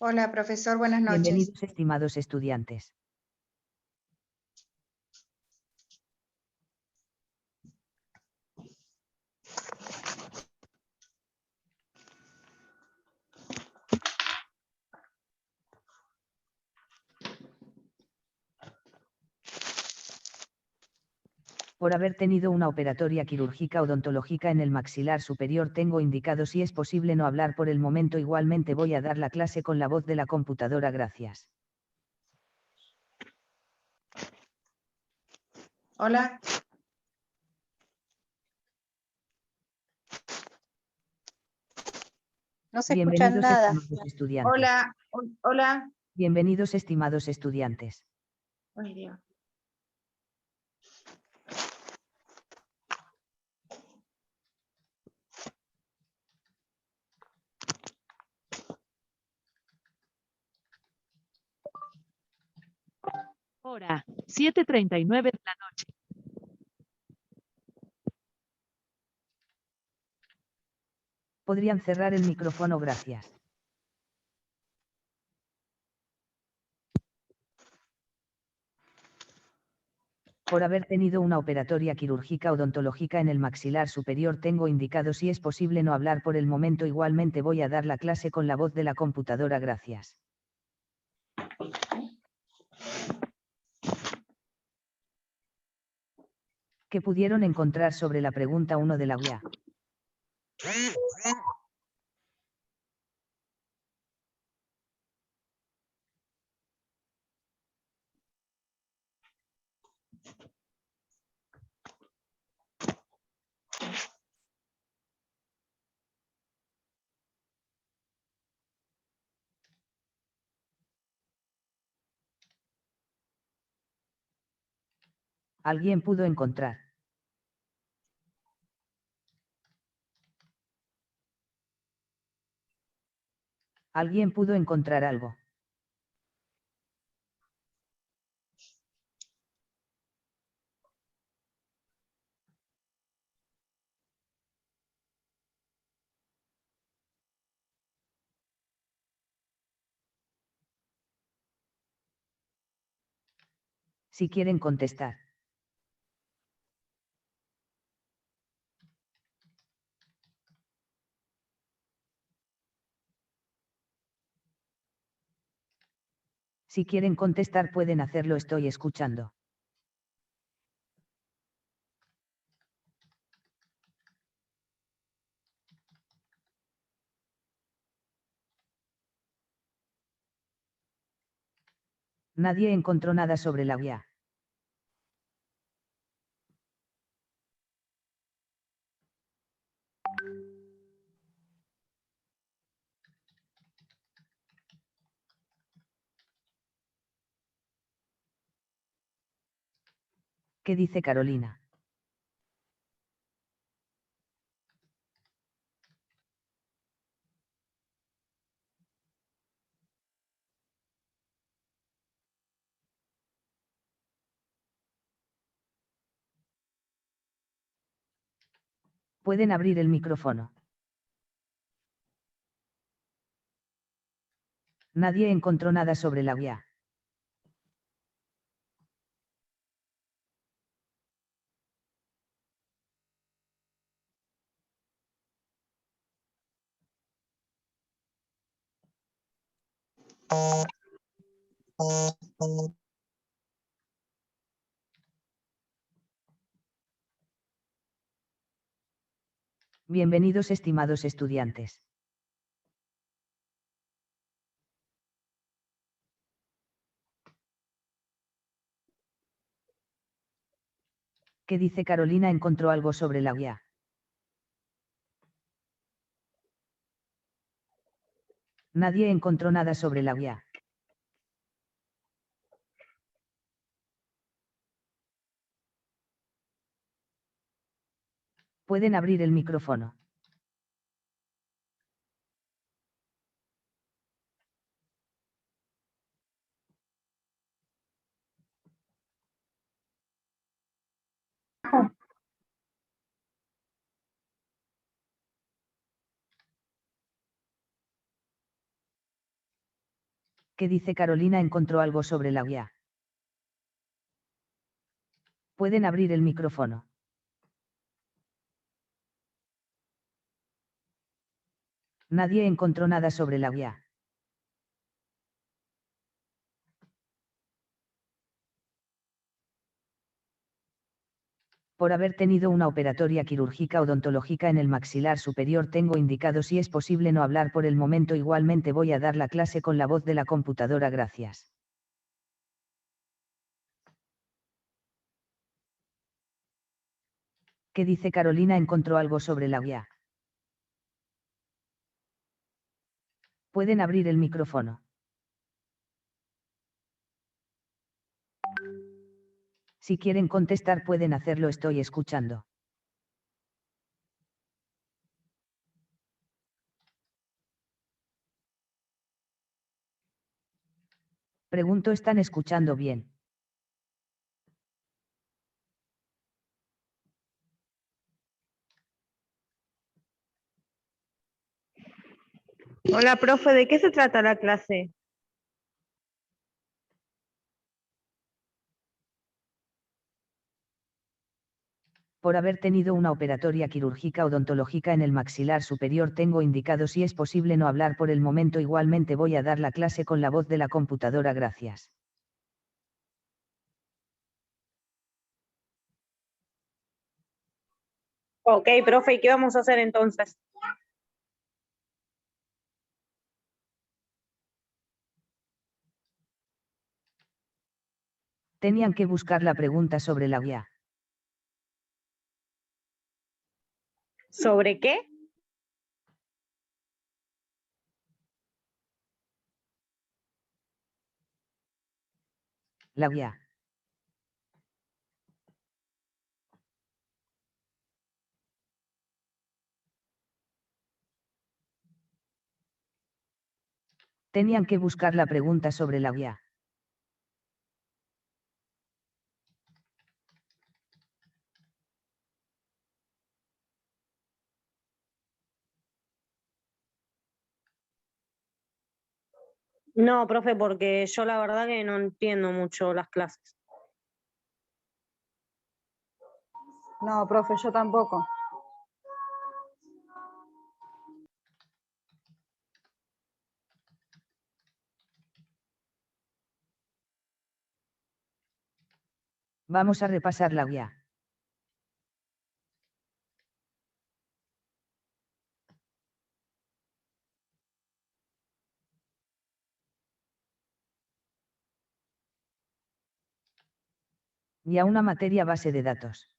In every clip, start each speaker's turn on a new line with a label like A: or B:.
A: Hola, profesor, buenas noches.
B: Bienvenidos, estimados estudiantes. Por haber tenido una operatoria quirúrgica odontológica en el maxilar superior tengo indicado si es posible no hablar por el momento. Igualmente voy a dar la clase con la voz de la computadora. Gracias.
A: Hola.
C: No se escucha
B: Bienvenidos,
C: nada.
B: estimados estudiantes.
A: Hola, hola.
B: Bienvenidos, estimados estudiantes.
A: Ay, Dios.
D: Hora 7:39 de la noche.
B: Podrían cerrar el micrófono, gracias. Por haber tenido una operatoria quirúrgica odontológica en el maxilar superior tengo indicado si es posible no hablar por el momento. Igualmente voy a dar la clase con la voz de la computadora. Gracias. ¿Qué pudieron encontrar sobre la pregunta 1 de la guía? ¿Alguien pudo encontrar? ¿Alguien pudo encontrar algo? Si quieren contestar. Si quieren contestar pueden hacerlo, estoy escuchando. Nadie encontró nada sobre la guía. ¿Qué dice Carolina? Pueden abrir el micrófono. Nadie encontró nada sobre la guía. Bienvenidos, estimados estudiantes. ¿Qué dice Carolina? ¿Encontró algo sobre la guía? Nadie encontró nada sobre la guía. Pueden abrir el micrófono. ¿Qué dice Carolina? Encontró algo sobre la guía. Pueden abrir el micrófono. Nadie encontró nada sobre la guía. Por haber tenido una operatoria quirúrgica odontológica en el maxilar superior tengo indicado si es posible no hablar por el momento. Igualmente voy a dar la clase con la voz de la computadora. Gracias. ¿Qué dice Carolina? Encontró algo sobre la guía. Pueden abrir el micrófono. Si quieren contestar pueden hacerlo. Estoy escuchando. Pregunto, ¿están escuchando bien?
C: Hola, profe, ¿de qué se trata la clase?
B: Por haber tenido una operatoria quirúrgica odontológica en el maxilar superior tengo indicado si es posible no hablar por el momento. Igualmente voy a dar la clase con la voz de la computadora. Gracias.
C: Ok, profe, ¿y qué vamos a hacer entonces?
B: Tenían que buscar la pregunta sobre la guía.
C: ¿Sobre qué?
B: La guía. Tenían que buscar la pregunta sobre la guía.
C: No, profe, porque yo la verdad que no entiendo mucho las clases.
A: No, profe, yo tampoco.
B: Vamos a repasar la guía. Guía una materia base de datos.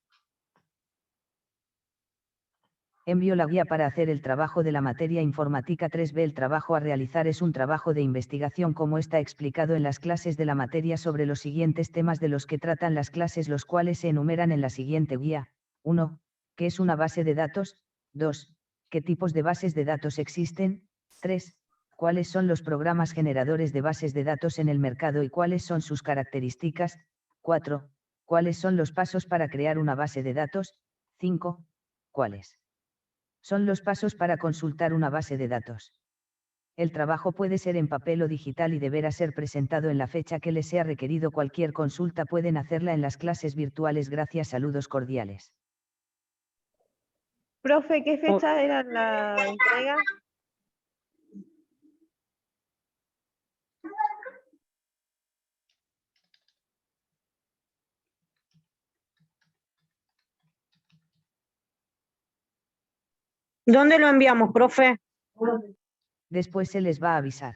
B: Envío la guía para hacer el trabajo de la materia informática 3B. El trabajo a realizar es un trabajo de investigación como está explicado en las clases de la materia sobre los siguientes temas de los que tratan las clases, los cuales se enumeran en la siguiente guía. 1. ¿Qué es una base de datos? 2. ¿Qué tipos de bases de datos existen? 3. ¿Cuáles son los programas generadores de bases de datos en el mercado y cuáles son sus características? 4. ¿Cuáles son los pasos para crear una base de datos? 5. ¿Cuáles son los pasos para consultar una base de datos? El trabajo puede ser en papel o digital y deberá ser presentado en la fecha que les sea requerido. Cualquier consulta pueden hacerla en las clases virtuales. Gracias, saludos cordiales.
C: Profe, ¿qué fecha era la entrega? ¿Dónde lo enviamos, profe?
B: Después se les va a avisar.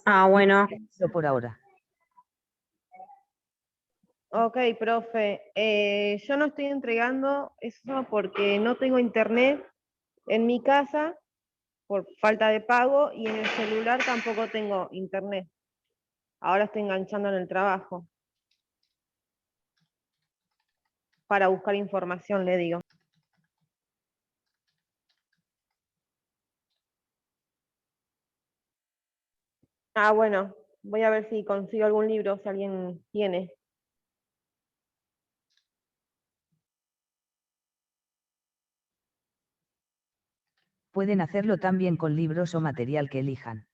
C: Ah, bueno.
B: Eso por ahora.
E: Ok, profe, yo no estoy entregando eso porque no tengo internet en mi casa por falta de pago y en el celular tampoco tengo internet. Ahora estoy enganchando en el trabajo para buscar información, le digo. Ah, bueno, Voy a ver si consigo algún libro, si alguien tiene.
B: Pueden hacerlo también con libros o material que elijan.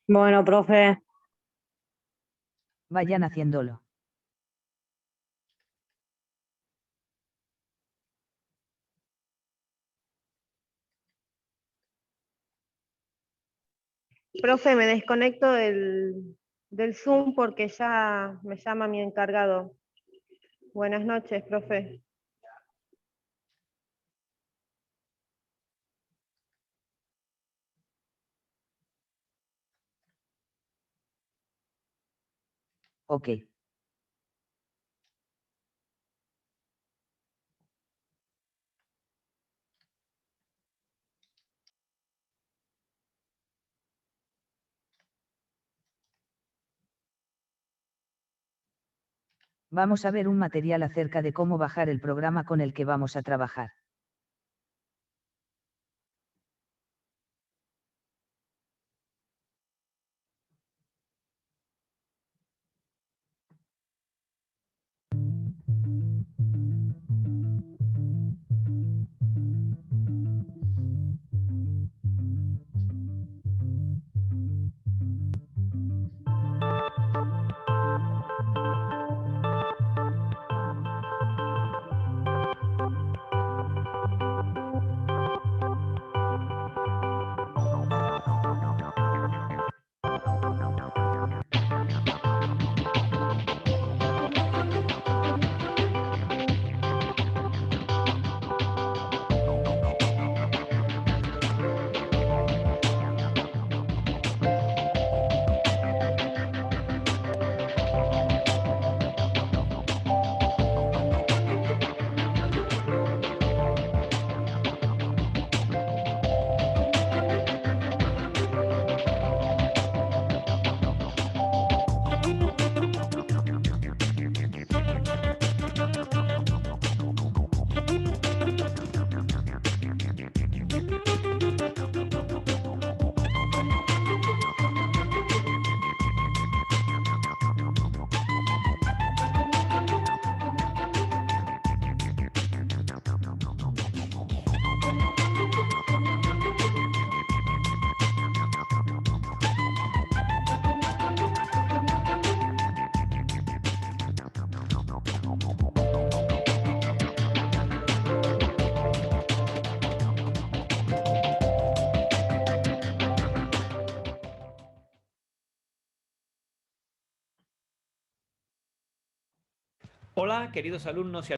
C: Bueno, profe.
B: Vayan haciéndolo.
E: Profe, me desconecto del Zoom porque ya me llama mi encargado. Buenas noches, profe.
B: Ok. Vamos a ver un material acerca de cómo bajar el programa con el que vamos a trabajar.
F: Hola, queridos alumnos y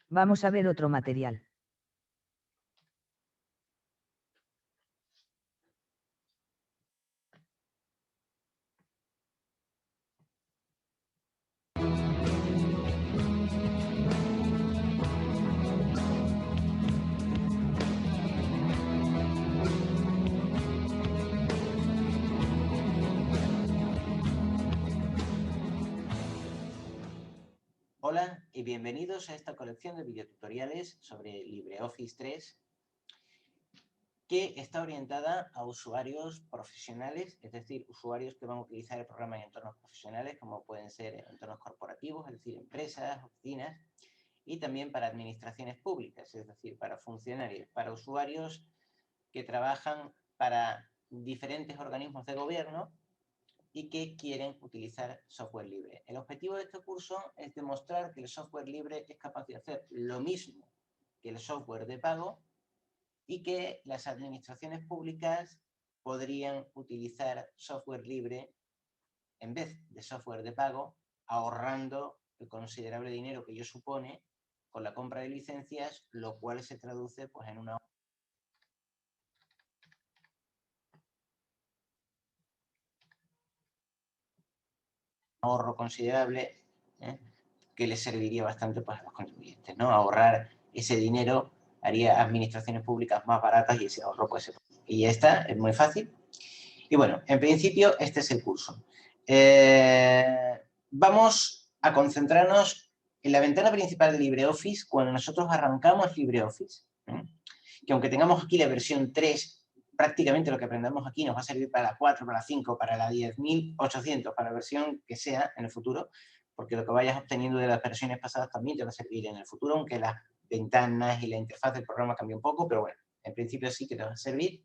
B: Vamos a ver otro material.
G: Hola y bienvenidos a esta colección de videotutoriales sobre LibreOffice 3 que está orientada a usuarios profesionales, es decir, usuarios que van a utilizar el programa en entornos profesionales como pueden ser entornos corporativos, es decir, empresas, oficinas, y también para administraciones públicas, es decir, para funcionarios, para usuarios que trabajan para diferentes organismos de gobierno y que quieren utilizar software libre. El objetivo de este curso es demostrar que el software libre es capaz de hacer lo mismo que el software de pago y que las administraciones públicas podrían utilizar software libre en vez de software de pago, ahorrando el considerable dinero que ello supone con la compra de licencias, lo cual se traduce pues, en una ahorro considerable, que les serviría bastante pues, a los contribuyentes, ¿no? Ahorrar ese dinero haría administraciones públicas más baratas y ese ahorro pues, y ya está, es muy fácil. Y bueno, en principio este es el curso. Vamos a concentrarnos en la ventana principal de LibreOffice cuando nosotros arrancamos LibreOffice. Que aunque tengamos aquí la versión 3, prácticamente lo que aprendamos aquí nos va a servir para la 4, para la 5, para la 10.800, para la versión que sea en el futuro, porque lo que vayas obteniendo de las versiones pasadas también te va a servir en el futuro, aunque las ventanas y la interfaz del programa cambie un poco, pero bueno, en principio sí que te va a servir.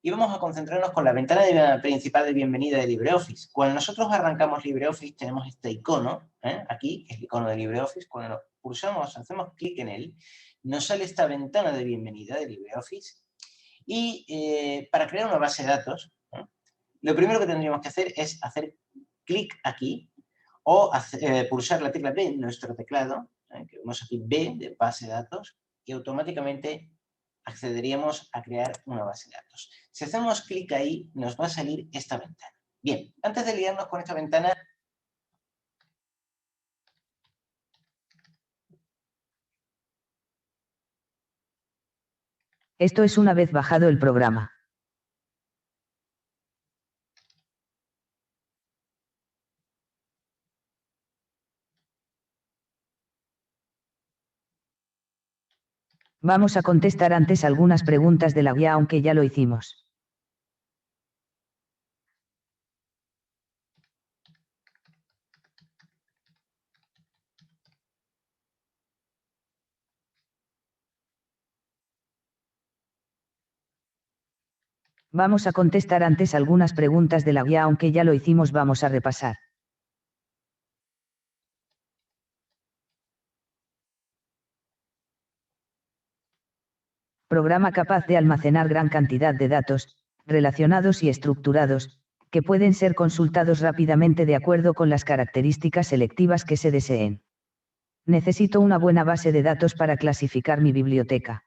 G: Y vamos a concentrarnos con la ventana principal de bienvenida de LibreOffice. Cuando nosotros arrancamos LibreOffice tenemos este icono, aquí, que es el icono de LibreOffice. Cuando lo pulsamos, hacemos clic en él, nos sale esta ventana de bienvenida de LibreOffice. Y para crear una base de datos, lo primero que tendríamos que hacer es hacer clic aquí o pulsar la tecla B en nuestro teclado, que vemos aquí B de base de datos, y automáticamente accederíamos a crear una base de datos. Si hacemos clic ahí, nos va a salir esta ventana. Bien, antes de liarnos con esta ventana,
B: Esto es una vez bajado el programa. Vamos a contestar antes algunas preguntas de la guía, aunque ya lo hicimos. Vamos a contestar antes algunas preguntas de la guía, aunque ya lo hicimos, vamos a repasar. Programa capaz de almacenar gran cantidad de datos, relacionados y estructurados, que pueden ser consultados rápidamente de acuerdo con las características selectivas que se deseen. Necesito una buena base de datos para clasificar mi biblioteca.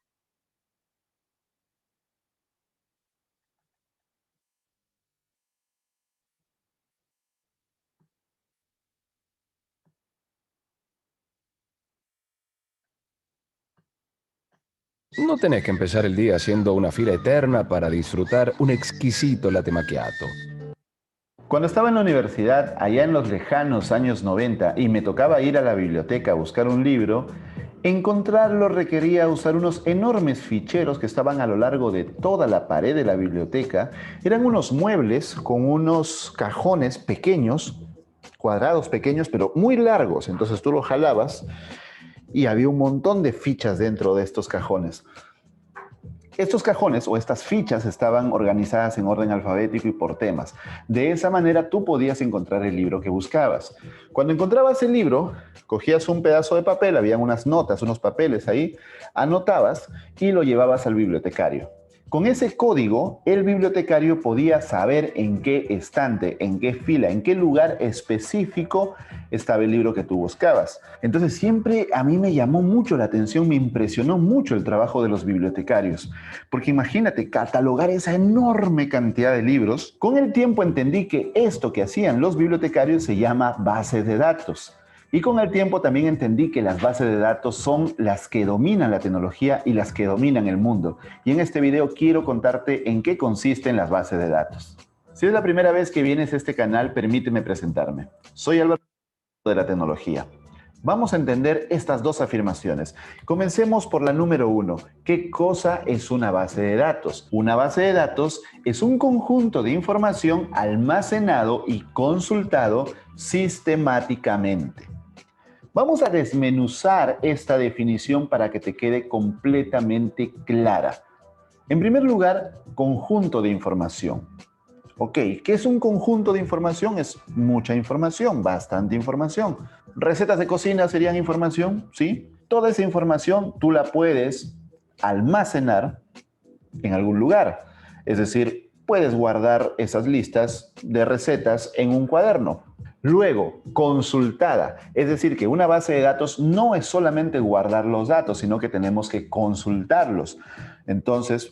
H: No tenés que empezar el día haciendo una fila eterna para disfrutar un exquisito latte macchiato.
I: Cuando estaba en la universidad, allá en los lejanos años 90, y me tocaba ir a la biblioteca a buscar un libro, encontrarlo requería usar unos enormes ficheros que estaban a lo largo de toda la pared de la biblioteca. Eran unos muebles con unos cajones pequeños, cuadrados pequeños, pero muy largos. Entonces tú lo jalabas y había un montón de fichas dentro de estos cajones. Estos cajones o estas fichas estaban organizadas en orden alfabético y por temas. De esa manera tú podías encontrar el libro que buscabas. Cuando encontrabas el libro, cogías un pedazo de papel, habían unas notas, unos papeles ahí, anotabas y lo llevabas al bibliotecario. Con ese código, el bibliotecario podía saber en qué estante, en qué fila, en qué lugar específico estaba el libro que tú buscabas. Entonces siempre a mí me llamó mucho la atención, me impresionó mucho el trabajo de los bibliotecarios. Porque imagínate, catalogar esa enorme cantidad de libros. Con el tiempo entendí que esto que hacían los bibliotecarios se llama base de datos. Y con el tiempo también entendí que las bases de datos son las que dominan la tecnología y las que dominan el mundo. Y en este video quiero contarte en qué consisten las bases de datos. Si es la primera vez que vienes a este canal, permíteme presentarme. Soy Álvaro de la tecnología. Vamos a entender estas dos afirmaciones. Comencemos por la número 1. ¿Qué cosa es una base de datos? Una base de datos es un conjunto de información almacenado y consultado sistemáticamente. Vamos a desmenuzar esta definición para que te quede completamente clara. En primer lugar, conjunto de información. Ok, ¿qué es un conjunto de información? Es mucha información, bastante información. ¿Recetas de cocina serían información? Sí. Toda esa información tú la puedes almacenar en algún lugar. Es decir, puedes guardar esas listas de recetas en un cuaderno. Luego, consultada. Es decir, que una base de datos no es solamente guardar los datos, sino que tenemos que consultarlos. Entonces,